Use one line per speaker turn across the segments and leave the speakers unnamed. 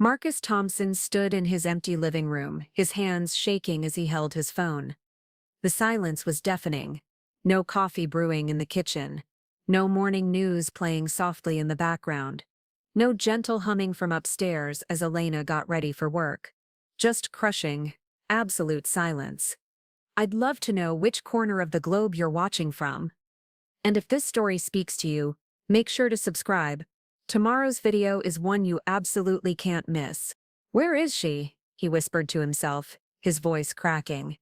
Marcus Thompson stood in his empty living room, his hands shaking as he held his phone. The silence was deafening. No coffee brewing in the kitchen. No morning news playing softly in the background. No gentle humming from upstairs as Elena got ready for work. Just crushing, absolute silence. I'd love to know which corner of the globe you're watching from. And if this story speaks to you, make sure to subscribe. Tomorrow's video is one you absolutely can't miss. "Where is she?" he whispered to himself, his voice cracking.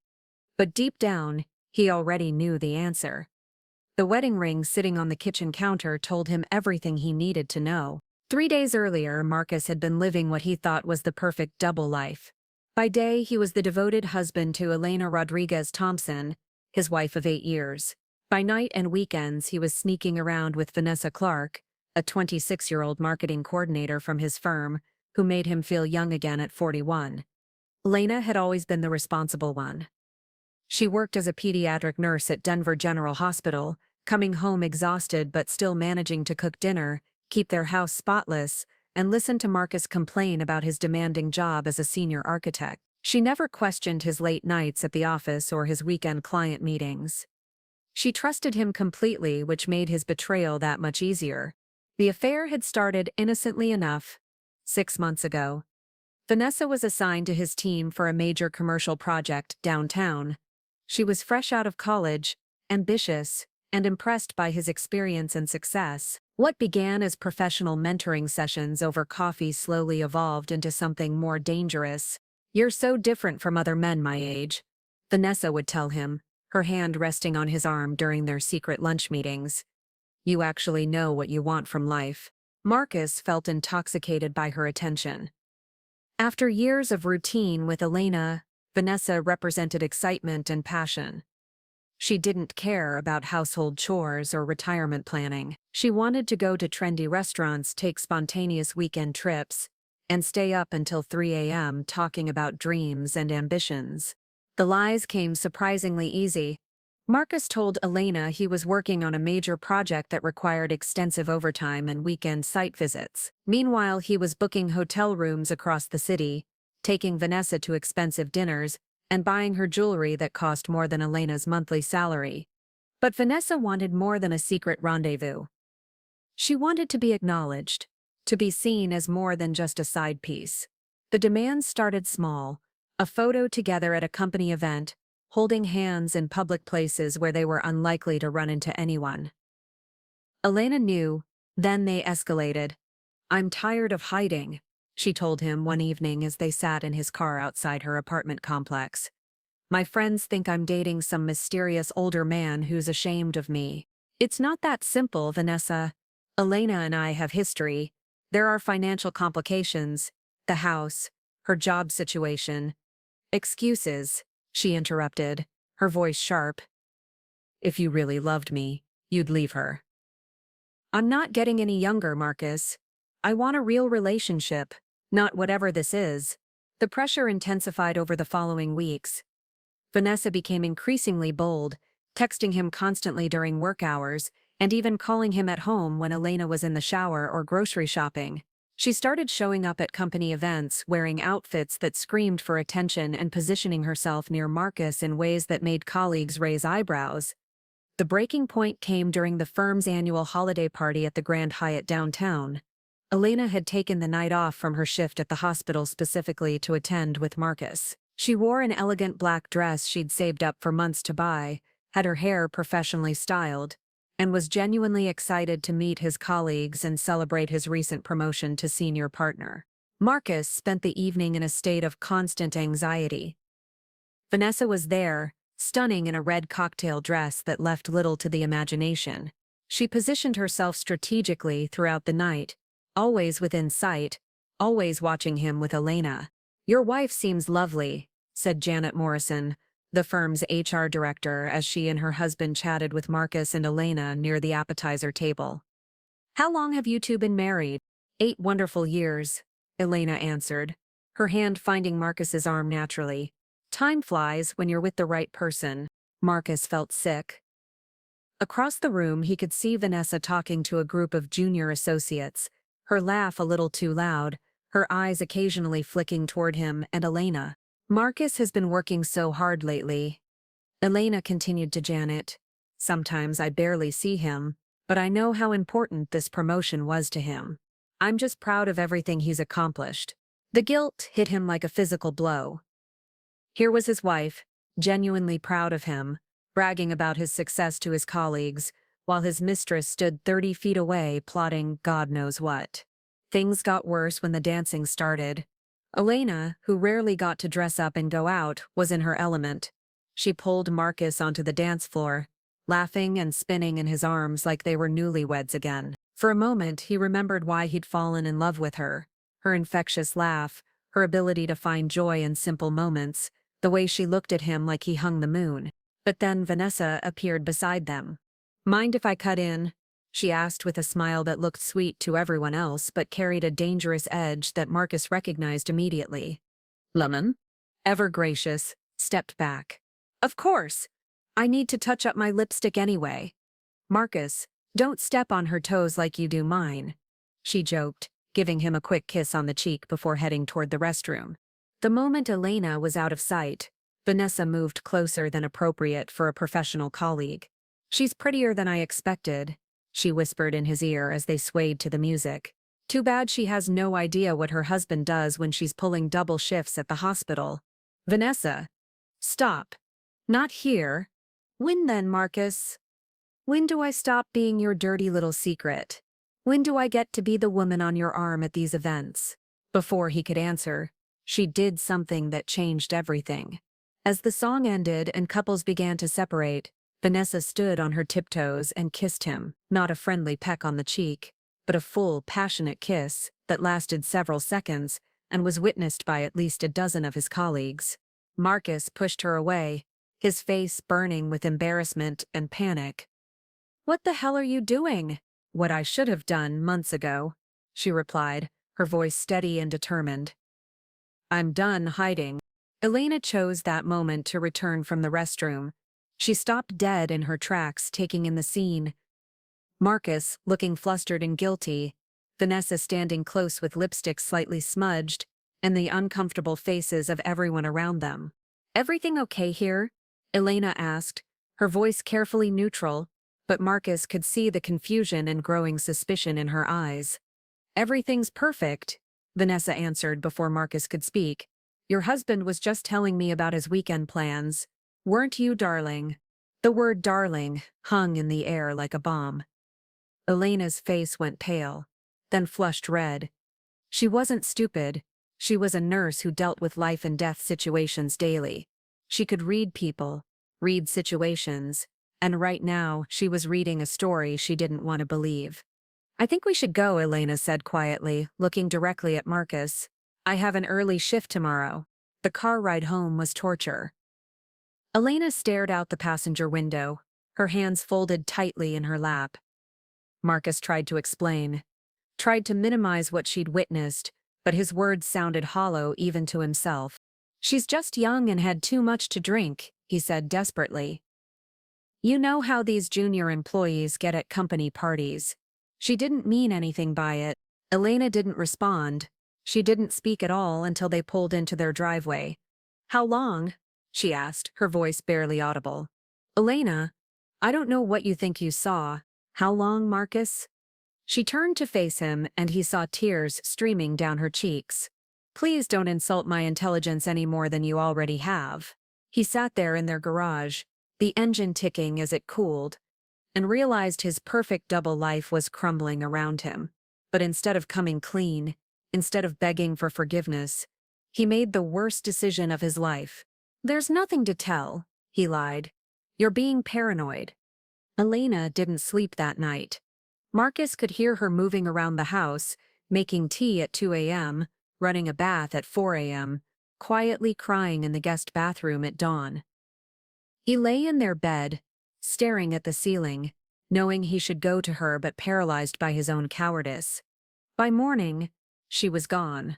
But deep down, he already knew the answer. The wedding ring sitting on the kitchen counter told him everything he needed to know. 3 days earlier, Marcus had been living what he thought was the perfect double life. By day, he was the devoted husband to Elena Rodriguez Thompson, his wife of 8 years. By night and weekends, he was sneaking around with Vanessa Clark, a 26-year-old marketing coordinator from his firm, who made him feel young again at 41. Elena had always been the responsible one. She worked as a pediatric nurse at Denver General Hospital, coming home exhausted but still managing to cook dinner, keep their house spotless, and listen to Marcus complain about his demanding job as a senior architect. She never questioned his late nights at the office or his weekend client meetings. She trusted him completely, which made his betrayal that much easier. The affair had started innocently enough. 6 months ago, Vanessa was assigned to his team for a major commercial project downtown. She was fresh out of college, ambitious, and impressed by his experience and success. What began as professional mentoring sessions over coffee slowly evolved into something more dangerous. "You're so different from other men my age," Vanessa would tell him, her hand resting on his arm during their secret lunch meetings. "You actually know what you want from life." Marcus felt intoxicated by her attention. After years of routine with Elena, Vanessa represented excitement and passion. She didn't care about household chores or retirement planning. She wanted to go to trendy restaurants, take spontaneous weekend trips, and stay up until 3 a.m. talking about dreams and ambitions. The lies came surprisingly easy. Marcus told Elena he was working on a major project that required extensive overtime and weekend site visits. Meanwhile, he was booking hotel rooms across the city, taking Vanessa to expensive dinners, and buying her jewelry that cost more than Elena's monthly salary. But Vanessa wanted more than a secret rendezvous. She wanted to be acknowledged, to be seen as more than just a side piece. The demands started small: a photo together at a company event, holding hands in public places where they were unlikely to run into anyone. Elena knew, then they escalated. "I'm tired of hiding," she told him one evening as they sat in his car outside her apartment complex. "My friends think I'm dating some mysterious older man who's ashamed of me." "It's not that simple, Vanessa. Elena and I have history. There are financial complications, the house, her job situation." "Excuses," she interrupted, her voice sharp. "If you really loved me, you'd leave her." "I'm not getting any younger, Marcus. I want a real relationship, not whatever this is." The pressure intensified over the following weeks. Vanessa became increasingly bold, texting him constantly during work hours, and even calling him at home when Elena was in the shower or grocery shopping. She started showing up at company events, wearing outfits that screamed for attention and positioning herself near Marcus in ways that made colleagues raise eyebrows. The breaking point came during the firm's annual holiday party at the Grand Hyatt downtown. Elena had taken the night off from her shift at the hospital specifically to attend with Marcus. She wore an elegant black dress she'd saved up for months to buy, had her hair professionally styled, and was genuinely excited to meet his colleagues and celebrate his recent promotion to senior partner. Marcus spent the evening in a state of constant anxiety. Vanessa was there, stunning in a red cocktail dress that left little to the imagination. She positioned herself strategically throughout the night, always within sight, always watching him with Elena. "Your wife seems lovely," said Janet Morrison, the firm's HR director, as she and her husband chatted with Marcus and Elena near the appetizer table. "How long have you two been married?" "8 wonderful years," Elena answered, her hand finding Marcus's arm naturally. "Time flies when you're with the right person." Marcus felt sick. Across the room, he could see Vanessa talking to a group of junior associates, her laugh a little too loud, her eyes occasionally flicking toward him and Elena. Marcus has been working so hard lately. Elena continued to Janet. Sometimes I barely see him, but I know how important this promotion was to him. I'm just proud of everything he's accomplished. The guilt hit him like a physical blow. Here was his wife, genuinely proud of him, bragging about his success to his colleagues, while his mistress stood 30 feet away plotting God knows what. Things got worse when the dancing started. Elena, who rarely got to dress up and go out, was in her element. She pulled Marcus onto the dance floor, laughing and spinning in his arms like they were newlyweds again. For a moment, he remembered why he'd fallen in love with her. Her infectious laugh, her ability to find joy in simple moments, the way she looked at him like he hung the moon. But then Vanessa appeared beside them. "Mind if I cut in?" she asked with a smile that looked sweet to everyone else but carried a dangerous edge that Marcus recognized immediately. Lemon, ever gracious, stepped back. "Of course. I need to touch up my lipstick anyway." "Marcus, don't step on her toes like you do mine," she joked, giving him a quick kiss on the cheek before heading toward the restroom. The moment Elena was out of sight, Vanessa moved closer than appropriate for a professional colleague. "She's prettier than I expected," she whispered in his ear as they swayed to the music. "Too bad she has no idea what her husband does when she's pulling double shifts at the hospital." "Vanessa, stop. Not here." "When then, Marcus? When do I stop being your dirty little secret? When do I get to be the woman on your arm at these events?" Before he could answer, she did something that changed everything. As the song ended and couples began to separate, Vanessa stood on her tiptoes and kissed him, not a friendly peck on the cheek, but a full, passionate kiss that lasted several seconds and was witnessed by at least a dozen of his colleagues. Marcus pushed her away, his face burning with embarrassment and panic. "What the hell are you doing?" "What I should have done months ago," she replied, her voice steady and determined. "I'm done hiding." Elena chose that moment to return from the restroom. She stopped dead in her tracks, taking in the scene. Marcus, looking flustered and guilty, Vanessa standing close with lipstick slightly smudged, and the uncomfortable faces of everyone around them. "Everything okay here?" Elena asked, her voice carefully neutral, but Marcus could see the confusion and growing suspicion in her eyes. "Everything's perfect," Vanessa answered before Marcus could speak. "Your husband was just telling me about his weekend plans. Weren't you, darling?" The word darling hung in the air like a bomb. Elena's face went pale, then flushed red. She wasn't stupid. She was a nurse who dealt with life and death situations daily. She could read people, read situations, and right now she was reading a story she didn't want to believe. "I think we should go," Elena said quietly, looking directly at Marcus. "I have an early shift tomorrow." The car ride home was torture. Elena stared out the passenger window, her hands folded tightly in her lap. Marcus tried to explain, tried to minimize what she'd witnessed, but his words sounded hollow even to himself. "She's just young and had too much to drink," he said desperately. "You know how these junior employees get at company parties." She didn't mean anything by it. Elena didn't respond. She didn't speak at all until they pulled into their driveway. "How long?" she asked, her voice barely audible. "Elena, I don't know what you think you saw. How long, Marcus?" She turned to face him and he saw tears streaming down her cheeks. "Please don't insult my intelligence any more than you already have." He sat there in their garage, the engine ticking as it cooled, and realized his perfect double life was crumbling around him. But instead of coming clean, instead of begging for forgiveness, he made the worst decision of his life. "There's nothing to tell," he lied. "You're being paranoid." Elena didn't sleep that night. Marcus could hear her moving around the house, making tea at 2 a.m., running a bath at 4 a.m., quietly crying in the guest bathroom at dawn. He lay in their bed, staring at the ceiling, knowing he should go to her but paralyzed by his own cowardice. By morning, she was gone.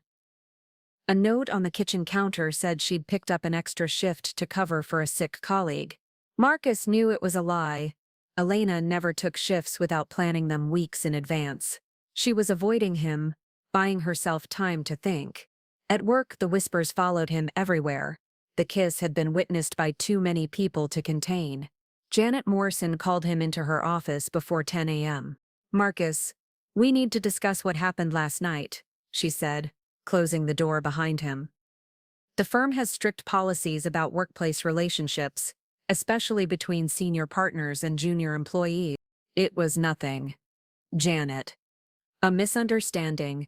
A note on the kitchen counter said she'd picked up an extra shift to cover for a sick colleague. Marcus knew it was a lie. Elena never took shifts without planning them weeks in advance. She was avoiding him, buying herself time to think. At work, the whispers followed him everywhere. The kiss had been witnessed by too many people to contain. Janet Morrison called him into her office before 10 a.m. "Marcus, we need to discuss what happened last night," she said, closing the door behind him. "The firm has strict policies about workplace relationships, especially between senior partners and junior employees." It was nothing. Janet. A misunderstanding.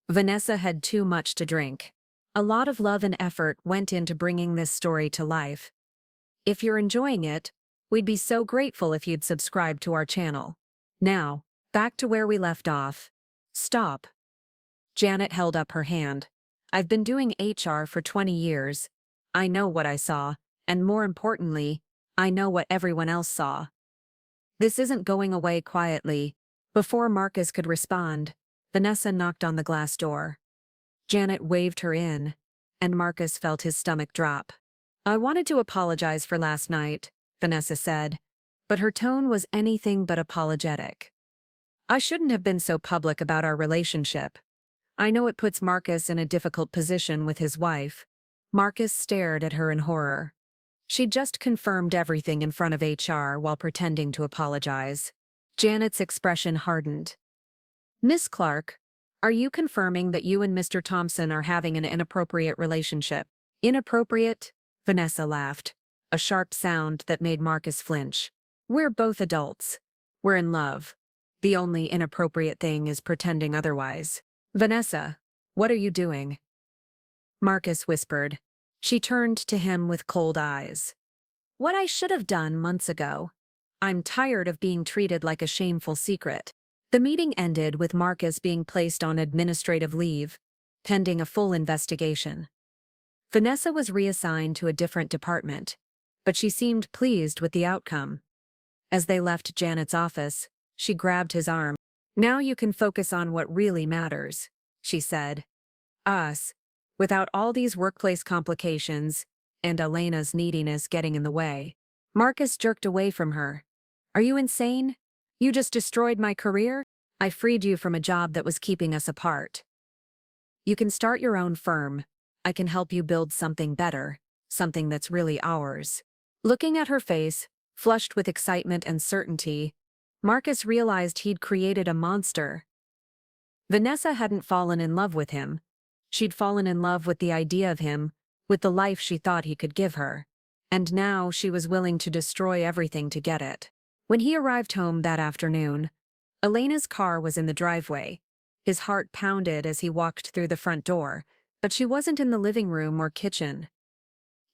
Vanessa had too much to drink. A lot of love and effort went into bringing this story to life. If you're enjoying it, we'd be so grateful if you'd subscribe to our channel. Now, back to where we left off. Stop. Janet held up her hand. "I've been doing HR for 20 years. I know what I saw, and more importantly, I know what everyone else saw. This isn't going away quietly." Before Marcus could respond, Vanessa knocked on the glass door. Janet waved her in, and Marcus felt his stomach drop. "I wanted to apologize for last night," Vanessa said, but her tone was anything but apologetic. "I shouldn't have been so public about our relationship. I know it puts Marcus in a difficult position with his wife." Marcus stared at her in horror. She'd just confirmed everything in front of HR while pretending to apologize. Janet's expression hardened. "Miss Clark, are you confirming that you and Mr. Thompson are having an inappropriate relationship?" "Inappropriate?" Vanessa laughed, a sharp sound that made Marcus flinch. "We're both adults. We're in love. The only inappropriate thing is pretending otherwise." "Vanessa, what are you doing?" Marcus whispered. She turned to him with cold eyes. "What I should have done months ago. I'm tired of being treated like a shameful secret." The meeting ended with Marcus being placed on administrative leave, pending a full investigation. Vanessa was reassigned to a different department, but she seemed pleased with the outcome. As they left Janet's office, she grabbed his arm. "Now you can focus on what really matters," she said. "Us, without all these workplace complications and Elena's neediness getting in the way." Marcus jerked away from her. "Are you insane? You just destroyed my career? I freed you from a job that was keeping us apart. You can start your own firm. I can help you build something better, something that's really ours." Looking at her face, flushed with excitement and certainty, Marcus realized he'd created a monster. Vanessa hadn't fallen in love with him. She'd fallen in love with the idea of him, with the life she thought he could give her. And now she was willing to destroy everything to get it. When he arrived home that afternoon, Elena's car was in the driveway. His heart pounded as he walked through the front door, but she wasn't in the living room or kitchen.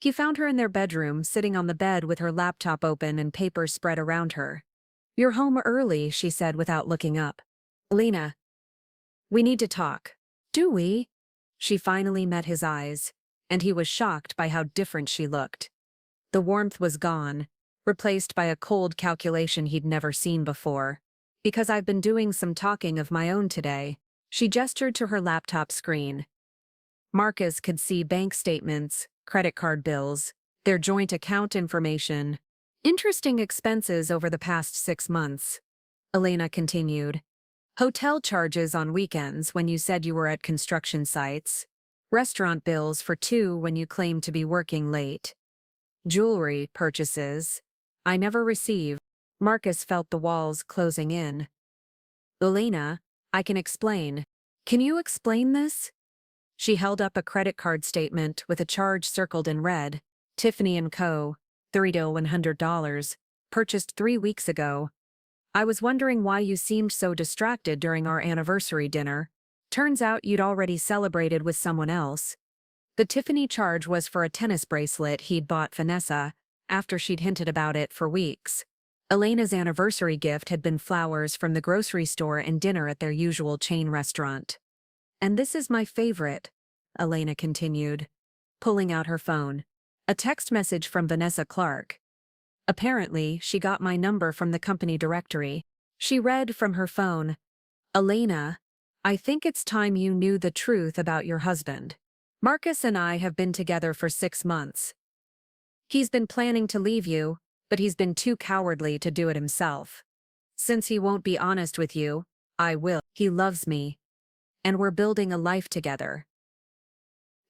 He found her in their bedroom, sitting on the bed with her laptop open and papers spread around her. "You're home early," she said without looking up. "Elena, we need to talk." "Do we?" She finally met his eyes, and he was shocked by how different she looked. The warmth was gone, replaced by a cold calculation he'd never seen before. "Because I've been doing some talking of my own today." She gestured to her laptop screen. Marcus could see bank statements, credit card bills, their joint account information. "Interesting expenses over the past 6 months," Elena continued. "Hotel charges on weekends when you said you were at construction sites. Restaurant bills for 2 when you claimed to be working late. Jewelry purchases I never received." Marcus felt the walls closing in. "Elena, I can explain." "Can you explain this?" She held up a credit card statement with a charge circled in red. "Tiffany & Co., $30–100, purchased 3 weeks ago. I was wondering why you seemed so distracted during our anniversary dinner. Turns out you'd already celebrated with someone else." The Tiffany charge was for a tennis bracelet he'd bought Vanessa, after she'd hinted about it for weeks. Elena's anniversary gift had been flowers from the grocery store and dinner at their usual chain restaurant. "And this is my favorite," Elena continued, pulling out her phone. "A text message from Vanessa Clark. Apparently, she got my number from the company directory." She read from her phone, "Elena, I think it's time you knew the truth about your husband. Marcus and I have been together for 6 months. He's been planning to leave you, but he's been too cowardly to do it himself. Since he won't be honest with you, I will. He loves me. and we're building a life together.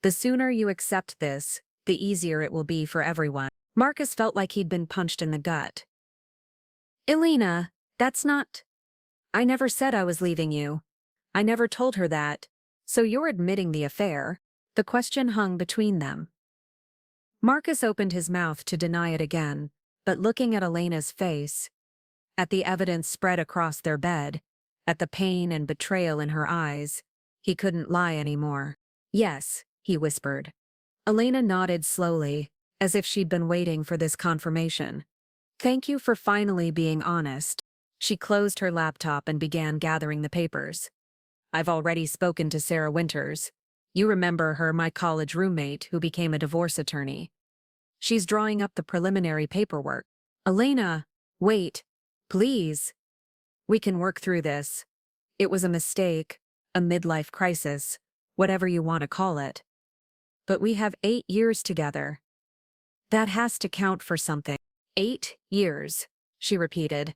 The sooner you accept this, the easier it will be for everyone." Marcus felt like he'd been punched in the gut. "Elena, that's not— I never said I was leaving you. I never told her that. So you're admitting the affair?" The question hung between them. Marcus opened his mouth to deny it again, but looking at Elena's face, at the evidence spread across their bed, at the pain and betrayal in her eyes, he couldn't lie anymore. "Yes," he whispered. Elena nodded slowly, as if she'd been waiting for this confirmation. "Thank you for finally being honest." She closed her laptop and began gathering the papers. "I've already spoken to Sarah Winters. You remember her, my college roommate who became a divorce attorney. She's drawing up the preliminary paperwork." "Elena, wait. Please. We can work through this. It was a mistake, a midlife crisis, whatever you want to call it. But we have 8 years together. That has to count for something." "8 years," she repeated.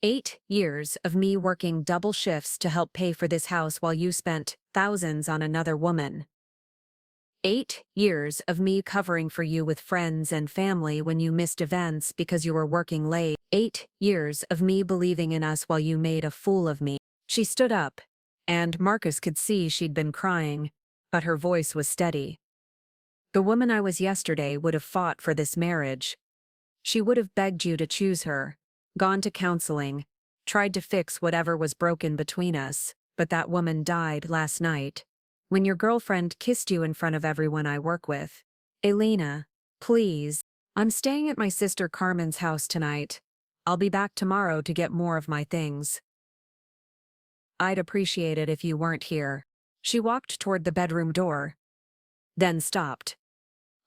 8 years of me working double shifts to help pay for this house while you spent thousands on another woman. 8 years of me covering for you with friends and family when you missed events because you were working late. 8 years of me believing in us while you made a fool of me." She stood up, and Marcus could see she'd been crying, but her voice was steady. "The woman I was yesterday would have fought for this marriage. She would have begged you to choose her, gone to counseling, tried to fix whatever was broken between us, but that woman died last night, when your girlfriend kissed you in front of everyone I work with. Elena, please. I'm staying at my sister Carmen's house tonight. I'll be back tomorrow to get more of my things. I'd appreciate it if you weren't here." She walked toward the bedroom door, then stopped.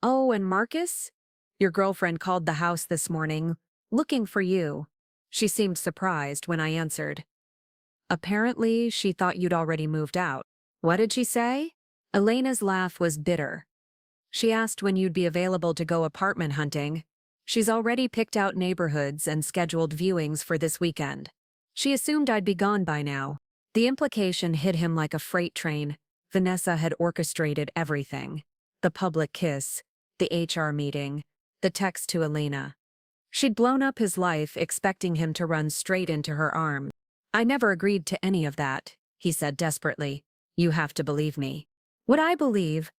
"Oh, and Marcus? Your girlfriend called the house this morning, looking for you." She seemed surprised when I answered. "Apparently, she thought you'd already moved out." "What did she say?" Elena's laugh was bitter. "She asked when you'd be available to go apartment hunting. She's already picked out neighborhoods and scheduled viewings for this weekend. She assumed I'd be gone by now." The implication hit him like a freight train. Vanessa had orchestrated everything. The public kiss, the HR meeting, the text to Elena. She'd blown up his life expecting him to run straight into her arms. "I never agreed to any of that," he said desperately. "You have to believe me." "What I believe,"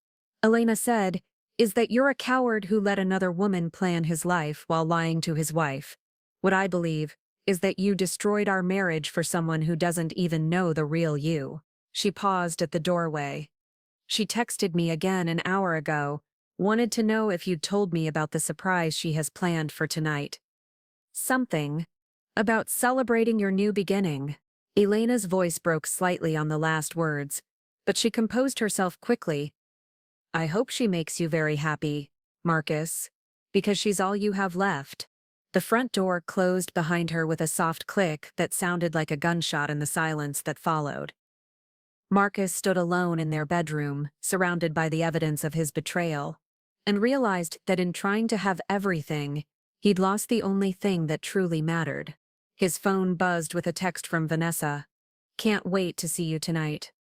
Elena said, "is that you're a coward who let another woman plan his life while lying to his wife. What I believe is that you destroyed our marriage for someone who doesn't even know the real you." She paused at the doorway. "She texted me again an hour ago, wanted to know if you'd told me about the surprise she has planned for tonight. Something about celebrating your new beginning." Elena's voice broke slightly on the last words, but she composed herself quickly. "I hope she makes you very happy, Marcus, because she's all you have left." The front door closed behind her with a soft click that sounded like a gunshot in the silence that followed. Marcus stood alone in their bedroom, surrounded by the evidence of his betrayal, and realized that in trying to have everything, he'd lost the only thing that truly mattered. His phone buzzed with a text from Vanessa. "Can't wait to see you tonight.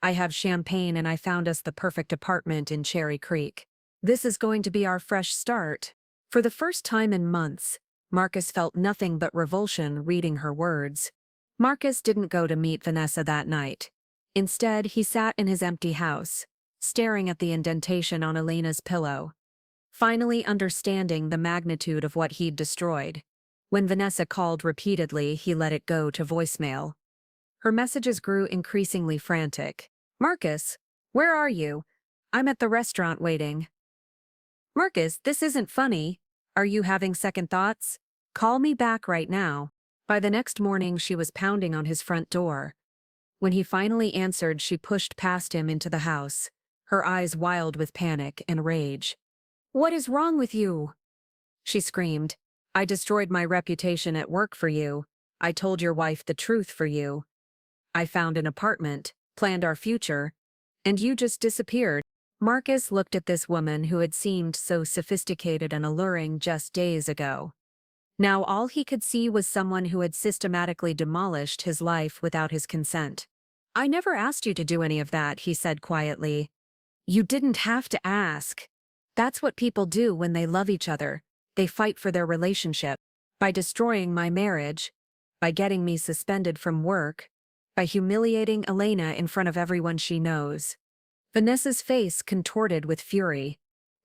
I have champagne and I found us the perfect apartment in Cherry Creek. This is going to be our fresh start." For the first time in months, Marcus felt nothing but revulsion reading her words. Marcus didn't go to meet Vanessa that night. Instead, he sat in his empty house, staring at the indentation on Elena's pillow, finally understanding the magnitude of what he'd destroyed. When Vanessa called repeatedly, he let it go to voicemail. Her messages grew increasingly frantic. "Marcus, where are you? I'm at the restaurant waiting." "Marcus, this isn't funny. Are you having second thoughts? Call me back right now." By the next morning, she was pounding on his front door. When he finally answered, she pushed past him into the house, her eyes wild with panic and rage. "What is wrong with you?" she screamed. "I destroyed my reputation at work for you. I told your wife the truth for you. I found an apartment, planned our future, and you just disappeared." Marcus looked at this woman who had seemed so sophisticated and alluring just days ago. Now all he could see was someone who had systematically demolished his life without his consent. I never asked you to do any of that, he said quietly. You didn't have to ask. That's what people do when they love each other. They fight for their relationship. By destroying my marriage, by getting me suspended from work, by humiliating Elena in front of everyone she knows. Vanessa's face contorted with fury.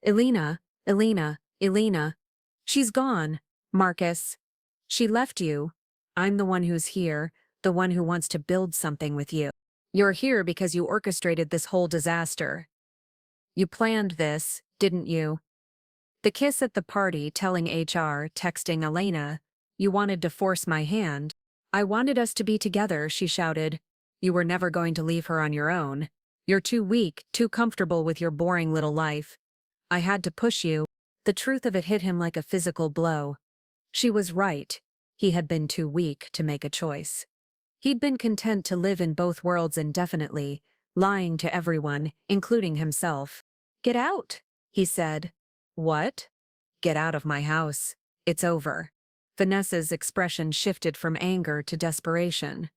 Elena, Elena, Elena. She's gone, Marcus. She left you. I'm the one who's here, the one who wants to build something with you. You're here because you orchestrated this whole disaster. You planned this, didn't you? The kiss at the party telling HR, texting Elena, you wanted to force my hand. I wanted us to be together, she shouted. You were never going to leave her on your own. You're too weak, too comfortable with your boring little life. I had to push you. The truth of it hit him like a physical blow. She was right. He had been too weak to make a choice. He'd been content to live in both worlds indefinitely, lying to everyone, including himself. Get out, he said. What? Get out of my house. It's over. Vanessa's expression shifted from anger to desperation.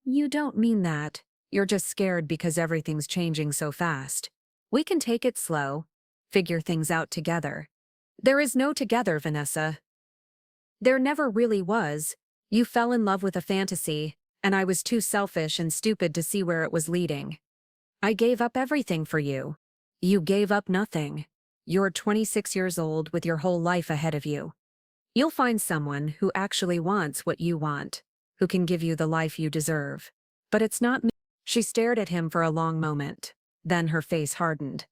You don't mean that. You're just scared because everything's changing so fast. We can take it slow. Figure things out together. There is no together, Vanessa. There never really was. You fell in love with a fantasy, and I was too selfish and stupid to see where it was leading. I gave up everything for you. You gave up nothing. You're 26 years old with your whole life ahead of you. You'll find someone who actually wants what you want, who can give you the life you deserve. But it's not me. She stared at him for a long moment. Then her face hardened.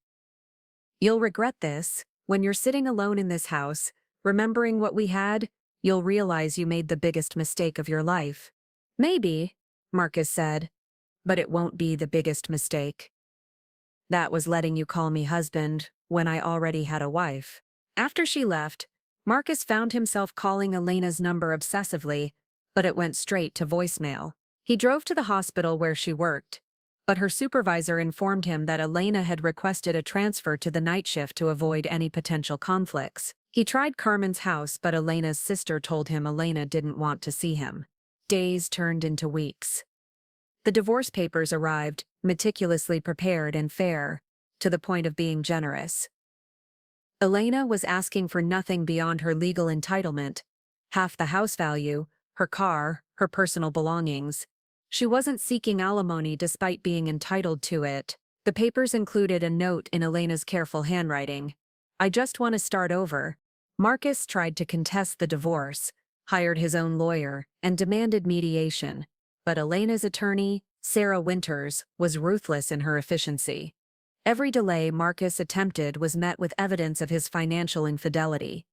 You'll regret this. When you're sitting alone in this house, remembering what we had, you'll realize you made the biggest mistake of your life. Maybe, Marcus said, but it won't be the biggest mistake. That was letting you call me husband when I already had a wife. After she left, Marcus found himself calling Elena's number obsessively, but it went straight to voicemail. He drove to the hospital where she worked, but her supervisor informed him that Elena had requested a transfer to the night shift to avoid any potential conflicts. He tried Carmen's house, but Elena's sister told him Elena didn't want to see him. Days turned into weeks. The divorce papers arrived, meticulously prepared and fair, to the point of being generous. Elena was asking for nothing beyond her legal entitlement, half the house value, her car, her personal belongings. She wasn't seeking alimony despite being entitled to it. The papers included a note in Elena's careful handwriting. I just want to start over. Marcus tried to contest the divorce, hired his own lawyer, and demanded mediation. But Elena's attorney, Sarah Winters, was ruthless in her efficiency. Every delay Marcus attempted was met with evidence of his financial infidelity.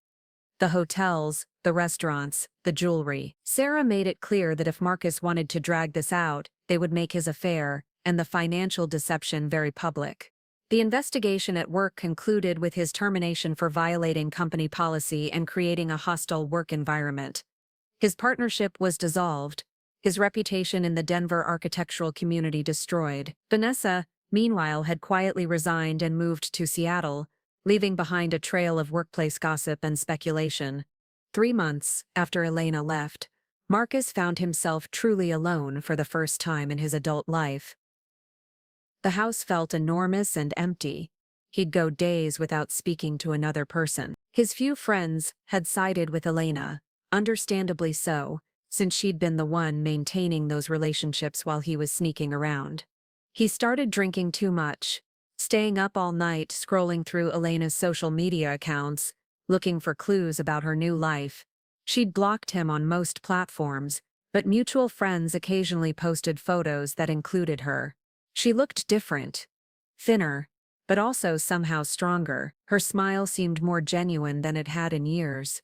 The hotels, the restaurants, the jewelry. Sarah made it clear that if Marcus wanted to drag this out, they would make his affair and the financial deception very public. The investigation at work concluded with his termination for violating company policy and creating a hostile work environment. His partnership was dissolved, his reputation in the Denver architectural community destroyed. Vanessa, meanwhile, had quietly resigned and moved to Seattle, leaving behind a trail of workplace gossip and speculation. 3 months after Elena left, Marcus found himself truly alone for the first time in his adult life. The house felt enormous and empty. He'd go days without speaking to another person. His few friends had sided with Elena, understandably so, since she'd been the one maintaining those relationships while he was sneaking around. He started drinking too much, staying up all night scrolling through Elena's social media accounts, looking for clues about her new life. She'd blocked him on most platforms, but mutual friends occasionally posted photos that included her. She looked different, thinner, but also somehow stronger. Her smile seemed more genuine than it had in years.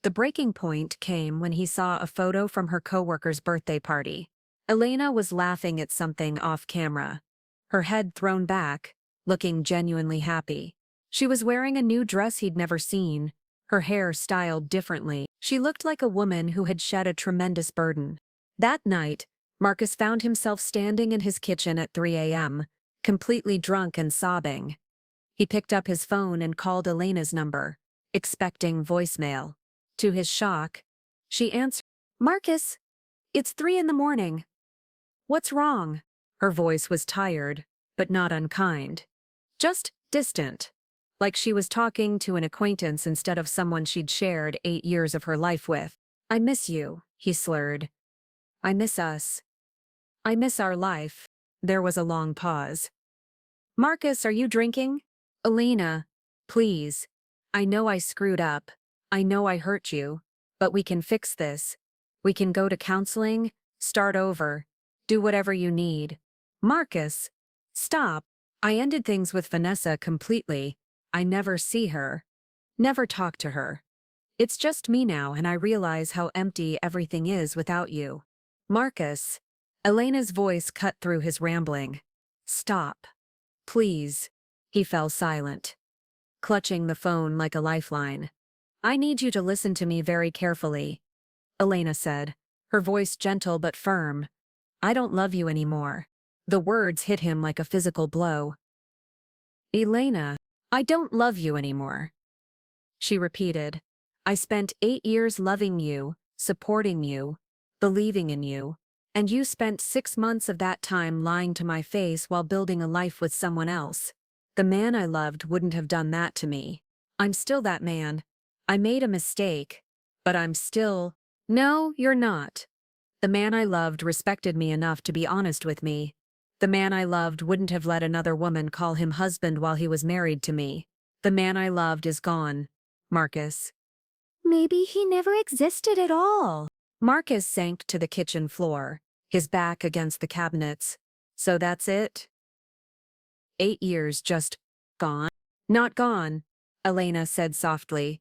The breaking point came when he saw a photo from her coworker's birthday party. Elena was laughing at something off camera, her head thrown back, looking genuinely happy. She was wearing a new dress he'd never seen, her hair styled differently. She looked like a woman who had shed a tremendous burden. That night, Marcus found himself standing in his kitchen at 3 a.m., completely drunk and sobbing. He picked up his phone and called Elena's number, expecting voicemail. To his shock, she answered, Marcus, it's 3 in the morning. What's wrong? Her voice was tired, but not unkind. Just distant. Like she was talking to an acquaintance instead of someone she'd shared 8 years of her life with. I miss you, he slurred. I miss us. I miss our life. There was a long pause. Marcus, are you drinking? Elena, please. I know I screwed up. I know I hurt you. But we can fix this. We can go to counseling, start over, do whatever you need. Marcus, stop. I ended things with Vanessa completely. I never see her. Never talk to her. It's just me now, and I realize how empty everything is without you. Marcus. Elena's voice cut through his rambling. Stop. Please. He fell silent, clutching the phone like a lifeline. I need you to listen to me very carefully, Elena said, her voice gentle but firm. I don't love you anymore. The words hit him like a physical blow. Elena, I don't love you anymore. She repeated. I spent 8 years loving you, supporting you, believing in you, and you spent 6 months of that time lying to my face while building a life with someone else. The man I loved wouldn't have done that to me. I'm still that man. I made a mistake, but I'm still… No, you're not. The man I loved respected me enough to be honest with me. The man I loved wouldn't have let another woman call him husband while he was married to me. The man I loved is gone, Marcus. Maybe he never existed at all. Marcus sank to the kitchen floor, his back against the cabinets. So that's it? 8 years just gone? Not gone, Elena said softly.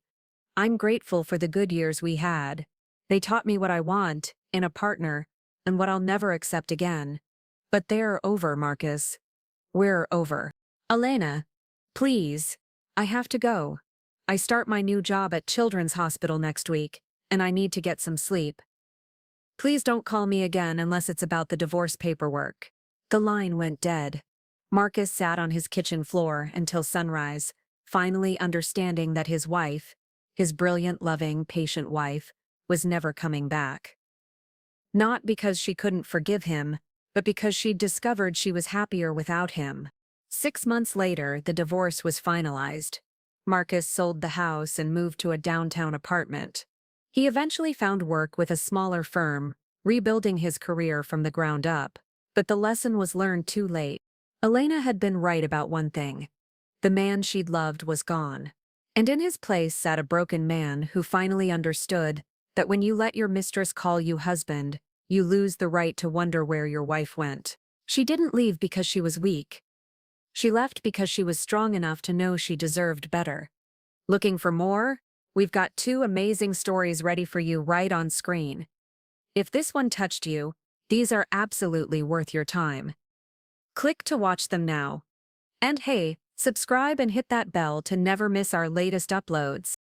I'm grateful for the good years we had. They taught me what I want in a partner and what I'll never accept again. But they're over, Marcus. We're over. Elena, please. I have to go. I start my new job at Children's Hospital next week, and I need to get some sleep. Please don't call me again unless it's about the divorce paperwork. The line went dead. Marcus sat on his kitchen floor until sunrise, finally understanding that his wife, his brilliant, loving, patient wife, was never coming back. Not because she couldn't forgive him, but because she'd discovered she was happier without him. 6 months later, the divorce was finalized. Marcus sold the house and moved to a downtown apartment. He eventually found work with a smaller firm, rebuilding his career from the ground up. But the lesson was learned too late. Elena had been right about one thing. The man she'd loved was gone. And in his place sat a broken man who finally understood that when you let your mistress call you husband, you lose the right to wonder where your wife went. She didn't leave because she was weak. She left because she was strong enough to know she deserved better. Looking for more? We've got 2 amazing stories ready for you right on screen. If this one touched you, these are absolutely worth your time. Click to watch them now. And hey, subscribe and hit that bell to never miss our latest uploads.